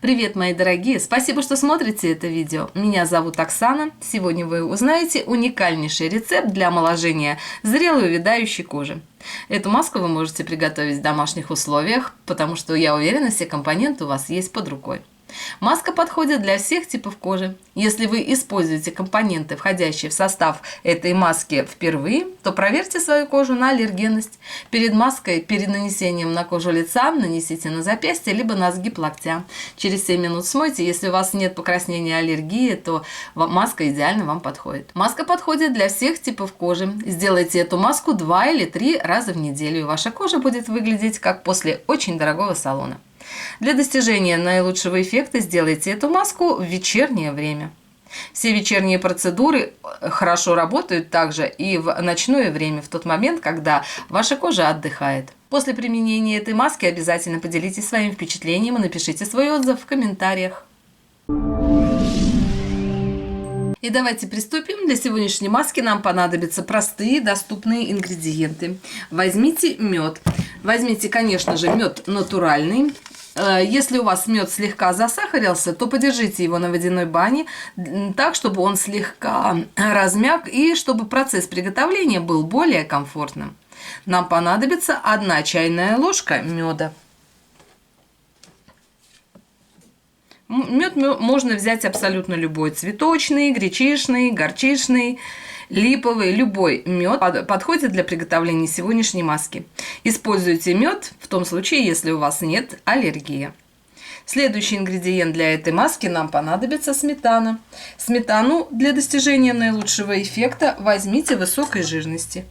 Привет, мои дорогие! Спасибо, что смотрите это видео. Меня зовут Оксана. Сегодня вы узнаете уникальнейший рецепт для омоложения зрелой увядающей кожи. Эту маску вы можете приготовить в домашних условиях, потому что, я уверена, все компоненты у вас есть под рукой. Маска подходит для всех типов кожи. Если вы используете компоненты, входящие в состав этой маски впервые, то проверьте свою кожу на аллергенность. Перед маской, перед нанесением на кожу лица, нанесите на запястье либо на сгиб локтя. Через 7 минут смойте. Если у вас нет покраснения, аллергии, то маска идеально вам подходит. Маска подходит для всех типов кожи. Сделайте эту маску 2 или 3 раза в неделю, и ваша кожа будет выглядеть как после очень дорогого салона. Для достижения наилучшего эффекта сделайте эту маску в вечернее время. Все вечерние процедуры хорошо работают также и в ночное время, в тот момент, когда ваша кожа отдыхает. После применения этой маски обязательно поделитесь своим впечатлением и напишите свой отзыв в комментариях. И давайте приступим. Для сегодняшней маски нам понадобятся простые доступные ингредиенты. Возьмите мед. Возьмите, конечно же, мед натуральный. Если у вас мед слегка засахарился, то подержите его на водяной бане так, чтобы он слегка размяк и чтобы процесс приготовления был более комфортным. Нам понадобится 1 чайная ложка меда. Мед можно взять абсолютно любой: цветочный, гречишный, горчишный, липовый, любой мед подходит для приготовления сегодняшней маски. Используйте мед в том случае, если у вас нет аллергии. Следующий ингредиент для этой маски нам понадобится сметана. Сметану для достижения наилучшего эффекта возьмите высокой жирности.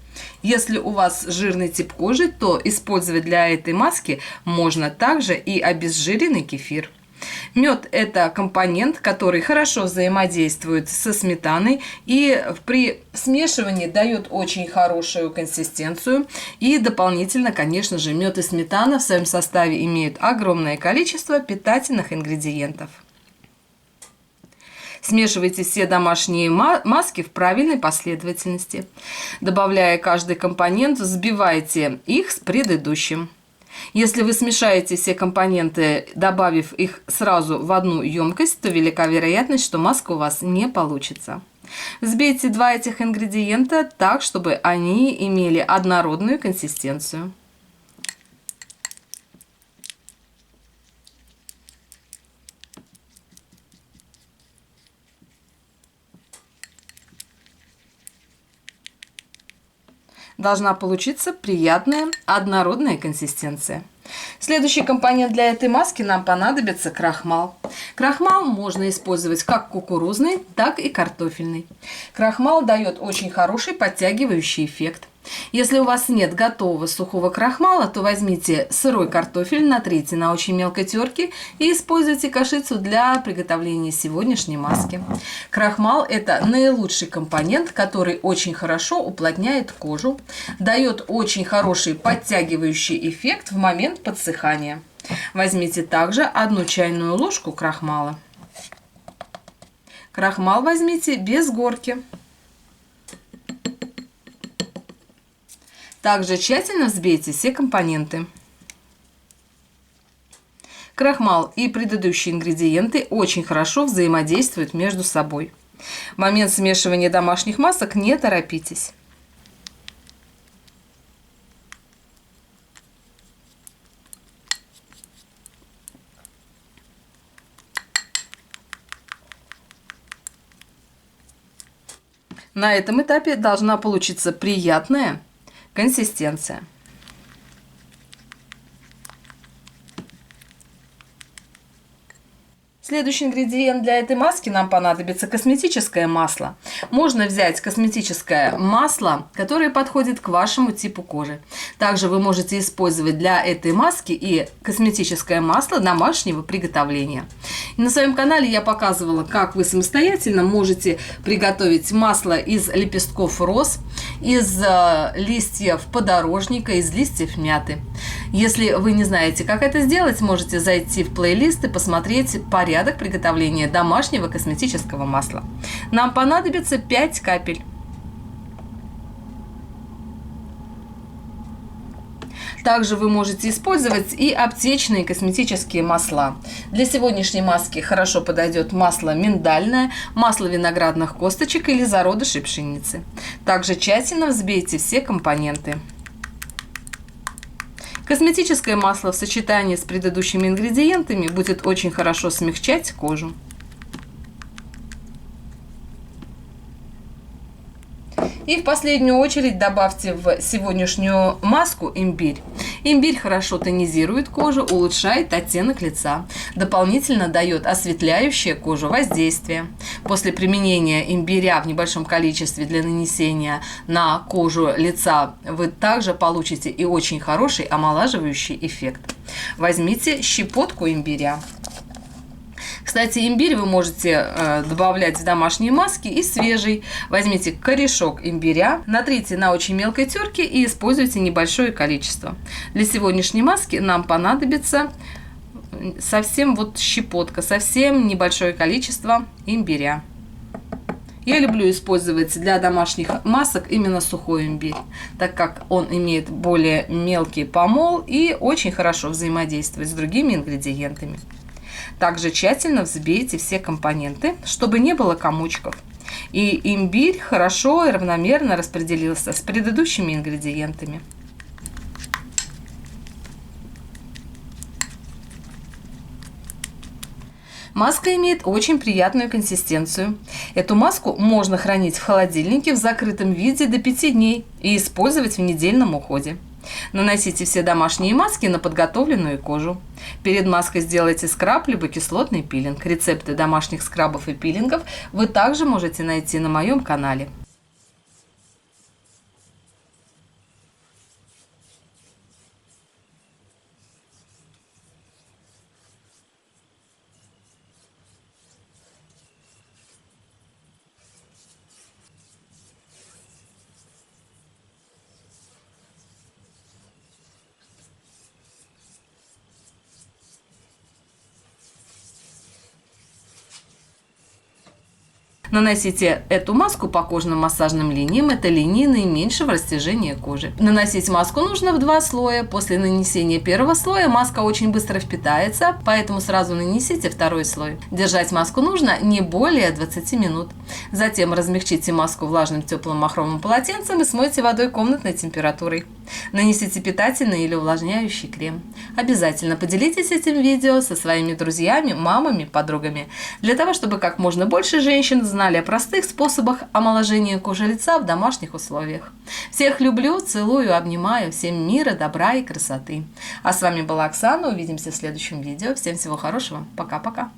Если у вас жирный тип кожи, то использовать для этой маски можно также и обезжиренный кефир. Мед – это компонент, который хорошо взаимодействует со сметаной и при смешивании дает очень хорошую консистенцию. И дополнительно, конечно же, мед и сметана в своем составе имеют огромное количество питательных ингредиентов. Смешивайте все домашние маски в правильной последовательности. Добавляя каждый компонент, взбивайте их с предыдущим. Если вы смешаете все компоненты, добавив их сразу в одну емкость, то велика вероятность, что маска у вас не получится. Взбейте 2 этих ингредиента так, чтобы они имели однородную консистенцию. Должна получиться приятная однородная консистенция. Следующий компонент для этой маски нам понадобится крахмал. Крахмал можно использовать как кукурузный, так и картофельный. Крахмал дает очень хороший подтягивающий эффект. Если у вас нет готового сухого крахмала, то возьмите сырой картофель, натрите на очень мелкой терке и используйте кашицу для приготовления сегодняшней маски. Крахмал – это наилучший компонент, который очень хорошо уплотняет кожу, дает очень хороший подтягивающий эффект в момент подсыхания. Возьмите также 1 чайную ложку крахмала. Крахмал возьмите без горки. Также тщательно взбейте все компоненты. Крахмал и предыдущие ингредиенты очень хорошо взаимодействуют между собой. В момент смешивания домашних масок не торопитесь. На этом этапе должна получиться приятная консистенция. Следующий ингредиент для этой маски нам понадобится косметическое масло. Можно взять косметическое масло, которое подходит к вашему типу кожи. Также вы можете использовать для этой маски и косметическое масло домашнего приготовления. И на своем канале я показывала, как вы самостоятельно можете приготовить масло из лепестков роз, из листьев подорожника, из листьев мяты. Если вы не знаете, как это сделать, можете зайти в плейлист и посмотреть порядок приготовления домашнего косметического масла. Нам понадобится 5 капель. Также вы можете использовать и аптечные косметические масла. Для сегодняшней маски хорошо подойдет масло миндальное, масло виноградных косточек или зародышей пшеницы. Также тщательно взбейте все компоненты. Косметическое масло в сочетании с предыдущими ингредиентами будет очень хорошо смягчать кожу. И в последнюю очередь добавьте в сегодняшнюю маску имбирь. Имбирь хорошо тонизирует кожу, улучшает оттенок лица, дополнительно дает осветляющее кожу воздействие. После применения имбиря в небольшом количестве для нанесения на кожу лица вы также получите и очень хороший омолаживающий эффект. Возьмите щепотку имбиря. Кстати, имбирь вы можете добавлять в домашние маски и свежий. Возьмите корешок имбиря, натрите на очень мелкой терке и используйте небольшое количество. Для сегодняшней маски нам понадобится совсем вот щепотка, совсем небольшое количество имбиря. Я люблю использовать для домашних масок именно сухой имбирь, так как он имеет более мелкий помол и очень хорошо взаимодействует с другими ингредиентами. Также тщательно взбейте все компоненты, чтобы не было комочков. И имбирь хорошо и равномерно распределился с предыдущими ингредиентами. Маска имеет очень приятную консистенцию. Эту маску можно хранить в холодильнике в закрытом виде до 5 дней и использовать в недельном уходе. Наносите все домашние маски на подготовленную кожу. Перед маской сделайте скраб либо кислотный пилинг. Рецепты домашних скрабов и пилингов вы также можете найти на моем канале. Наносите эту маску по кожным массажным линиям, это линии наименьшего растяжения кожи. Наносить маску нужно в 2 слоя. После нанесения первого слоя маска очень быстро впитается, поэтому сразу нанесите второй слой. Держать маску нужно не более 20 минут. Затем размягчите маску влажным теплым махровым полотенцем и смойте водой комнатной температурой. Нанесите питательный или увлажняющий крем. Обязательно поделитесь этим видео со своими друзьями, мамами, подругами, для того, чтобы как можно больше женщин знали о простых способах омоложения кожи лица в домашних условиях. Всех люблю, целую, обнимаю. Всем мира, добра и красоты. А с вами была Оксана. Увидимся в следующем видео. Всем всего хорошего. Пока-пока.